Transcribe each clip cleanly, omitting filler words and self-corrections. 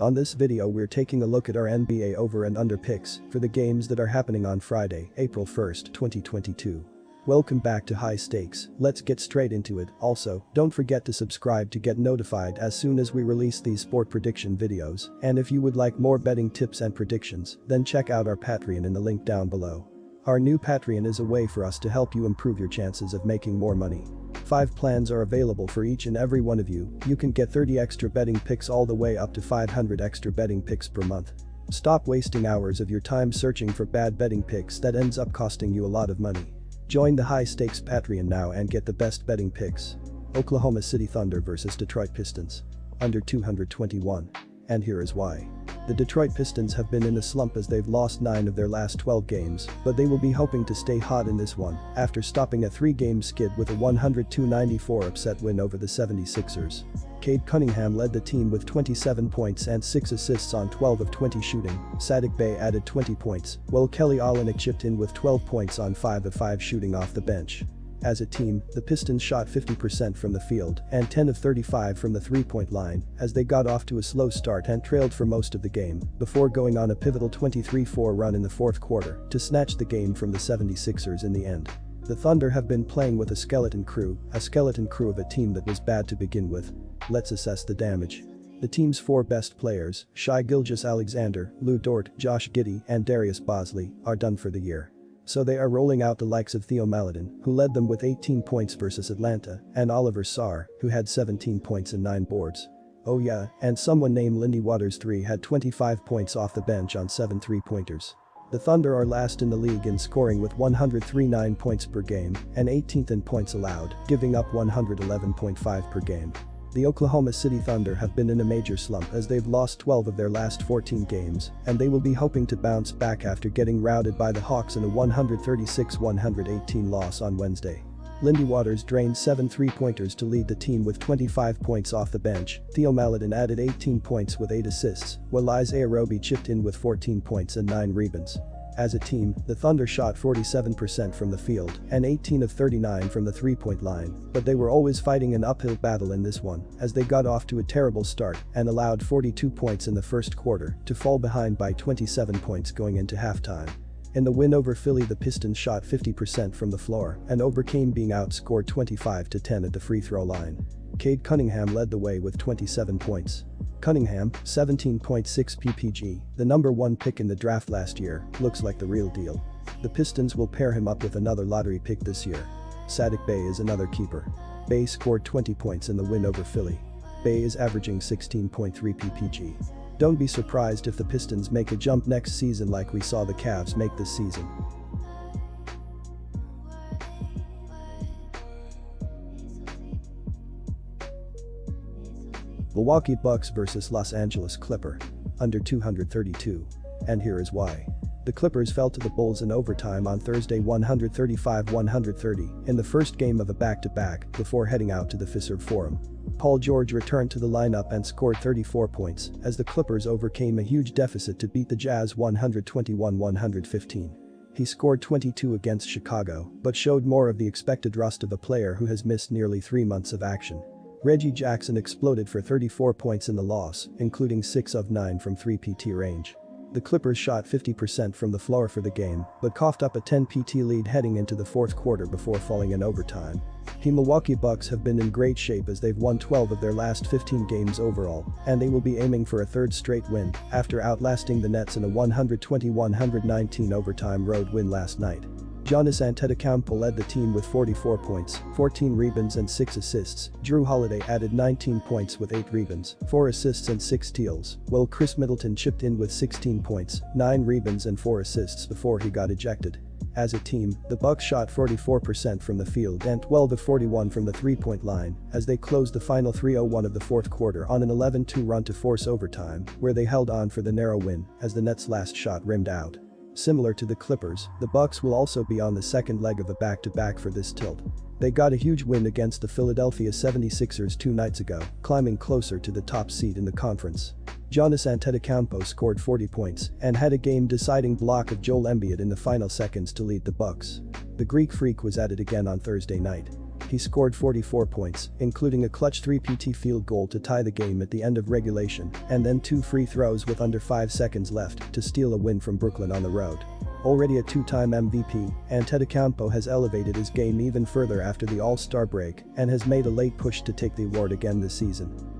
On this video we're taking a look at our NBA over and under picks for the games that are happening on Friday, April 1st, 2022. Welcome back to High Stakes, let's get straight into it. Also, don't forget to subscribe to get notified as soon as we release these sport prediction videos, and if you would like more betting tips and predictions, then check out our Patreon in the link down below. Our new Patreon is a way for us to help you improve your chances of making more money. 5 plans are available for each and every one of you. You can get 30 extra betting picks all the way up to 500 extra betting picks per month. Stop wasting hours of your time searching for bad betting picks that ends up costing you a lot of money. Join the High Stakes Patreon now and get the best betting picks. Oklahoma City Thunder vs Detroit Pistons. Under 221. And here is why. The Detroit Pistons have been in a slump as they've lost 9 of their last 12 games, but they will be hoping to stay hot in this one after stopping a 3-game skid with a 102-94 upset win over the 76ers. Cade Cunningham led the team with 27 points and 6 assists on 12 of 20 shooting. Saddiq Bey added 20 points, while Kelly Olynyk chipped in with 12 points on 5 of 5 shooting off the bench. As a team, the Pistons shot 50% from the field and 10 of 35 from the three-point line as they got off to a slow start and trailed for most of the game before going on a pivotal 23-4 run in the fourth quarter to snatch the game from the 76ers in the end. The Thunder have been playing with a skeleton crew of a team that was bad to begin with. Let's assess the damage. The team's 4 best players, Shai Gilgeous-Alexander, Lou Dort, Josh Giddey, and Darius Bosley, are done for the year. So they are rolling out the likes of Theo Maledon, who led them with 18 points versus Atlanta, and Oliver Sarr, who had 17 points and 9 boards. Oh yeah, and someone named Lindy Waters III had 25 points off the bench on 7 3-pointers. The Thunder are last in the league in scoring with 103.9 points per game and 18th in points allowed, giving up 111.5 per game. The Oklahoma City Thunder have been in a major slump as they've lost 12 of their last 14 games, and they will be hoping to bounce back after getting routed by the Hawks in a 136-118 loss on Wednesday. Lindy Waters drained 7 3-pointers to lead the team with 25 points off the bench. Theo Maledon added 18 points with 8 assists, while Isaiah Roby chipped in with 14 points and 9 rebounds. As a team, the Thunder shot 47% from the field and 18 of 39 from the three-point line, but they were always fighting an uphill battle in this one as they got off to a terrible start and allowed 42 points in the first quarter to fall behind by 27 points going into halftime. In the win over Philly, the Pistons shot 50% from the floor and overcame being outscored 25-10 at the free throw line. Cade Cunningham led the way with 27 points. Cunningham, 17.6 ppg, the number 1 pick in the draft last year, looks like the real deal. The Pistons will pair him up with another lottery pick this year. Saddiq Bey is another keeper. Bey scored 20 points in the win over Philly. Bey is averaging 16.3 ppg. Don't be surprised if the Pistons make a jump next season like we saw the Cavs make this season. Milwaukee Bucks vs Los Angeles Clippers. Under 232. And here is why. The Clippers fell to the Bulls in overtime on Thursday 135-130 in the first game of a back-to-back before heading out to the Fiserv Forum. Paul George returned to the lineup and scored 34 points as the Clippers overcame a huge deficit to beat the Jazz 121-115. He scored 22 against Chicago but showed more of the expected rust of a player who has missed nearly 3 months of action. Reggie Jackson exploded for 34 points in the loss, including 6 of 9 from 3 PT range. The Clippers shot 50% from the floor for the game, but coughed up a 10 PT lead heading into the fourth quarter before falling in overtime. The Milwaukee Bucks have been in great shape as they've won 12 of their last 15 games overall, and they will be aiming for a 3rd straight win after outlasting the Nets in a 120-119 overtime road win last night. Giannis Antetokounmpo led the team with 44 points, 14 rebounds and 6 assists. Jrue Holiday added 19 points with 8 rebounds, 4 assists and 6 steals, while Chris Middleton chipped in with 16 points, 9 rebounds and 4 assists before he got ejected. As a team, the Bucks shot 44% from the field and 12 of 41 from the three-point line as they closed the final 3:01 of the fourth quarter on an 11-2 run to force overtime, where they held on for the narrow win as the Nets' last shot rimmed out. Similar to the Clippers, the Bucks will also be on the second leg of a back-to-back for this tilt. They got a huge win against the Philadelphia 76ers 2 nights ago, climbing closer to the top seed in the conference. Giannis Antetokounmpo scored 40 points and had a game-deciding block of Joel Embiid in the final seconds to lead the Bucks. The Greek Freak was at it again on Thursday night. he scored 44 points, including a clutch 3-PT field goal to tie the game at the end of regulation, and then 2 free throws with under 5 seconds left to steal a win from Brooklyn on the road. Already a 2-time MVP, Antetokounmpo has elevated his game even further after the All-Star break and has made a late push to take the award again this season.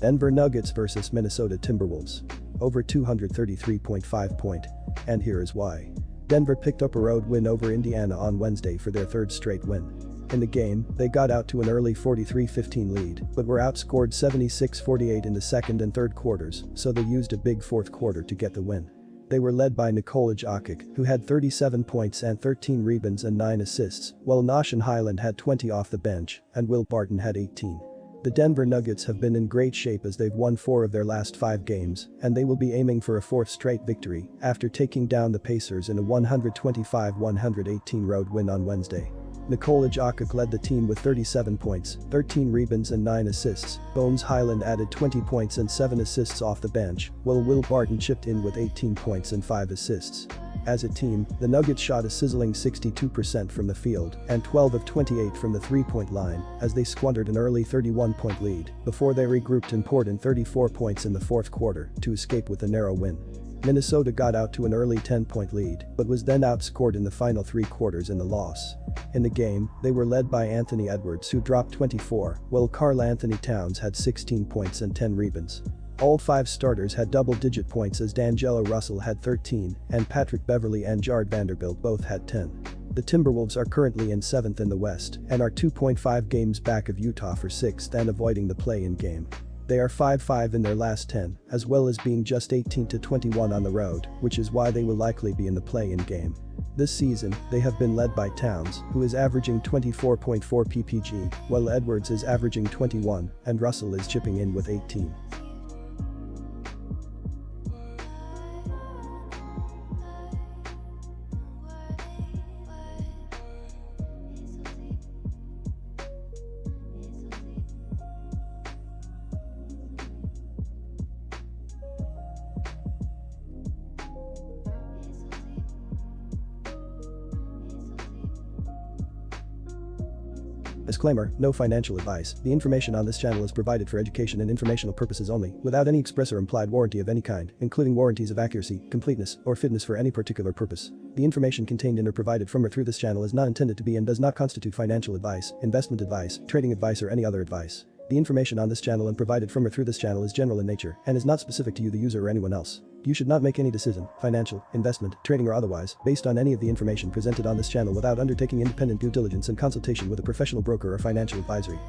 Denver Nuggets vs Minnesota Timberwolves. Over 233.5 point. And here is why. Denver picked up a road win over Indiana on Wednesday for their third straight win. In the game, they got out to an early 43-15 lead, but were outscored 76-48 in the second and third quarters, so they used a big fourth quarter to get the win. They were led by Nikola Jokic, who had 37 points and 13 rebounds and 9 assists, while Nashon Highland had 20 off the bench, and Will Barton had 18. The Denver Nuggets have been in great shape as they've won 4 of their last 5 games, and they will be aiming for a 4th straight victory after taking down the Pacers in a 125-118 road win on Wednesday. Nikola Jokic led the team with 37 points, 13 rebounds and 9 assists. Bones Highland added 20 points and 7 assists off the bench, while Will Barton chipped in with 18 points and 5 assists. As a team, the Nuggets shot a sizzling 62% from the field and 12 of 28 from the three-point line as they squandered an early 31-point lead before they regrouped and poured in 34 points in the fourth quarter to escape with a narrow win. Minnesota got out to an early 10-point lead but was then outscored in the final 3 quarters in the loss. In the game, they were led by Anthony Edwards, who dropped 24, while Karl Anthony Towns had 16 points and 10 rebounds. All 5 starters had double-digit points as D'Angelo Russell had 13 and Patrick Beverley and Jared Vanderbilt both had 10. The Timberwolves are currently in 7th in the West and are 2.5 games back of Utah for 6th and avoiding the play-in game. They are 5-5 in their last 10, as well as being just 18-21 on the road, which is why they will likely be in the play-in game. This season, they have been led by Towns, who is averaging 24.4 ppg, while Edwards is averaging 21 and Russell is chipping in with 18. Disclaimer, no financial advice. The information on this channel is provided for education and informational purposes only, without any express or implied warranty of any kind, including warranties of accuracy, completeness, or fitness for any particular purpose. The information contained in or provided from or through this channel is not intended to be and does not constitute financial advice, investment advice, trading advice, or any other advice. The information on this channel and provided from or through this channel is general in nature and is not specific to you, the user, or anyone else. You should not make any decision, financial, investment, trading, or otherwise, based on any of the information presented on this channel without undertaking independent due diligence and consultation with a professional broker or financial advisory.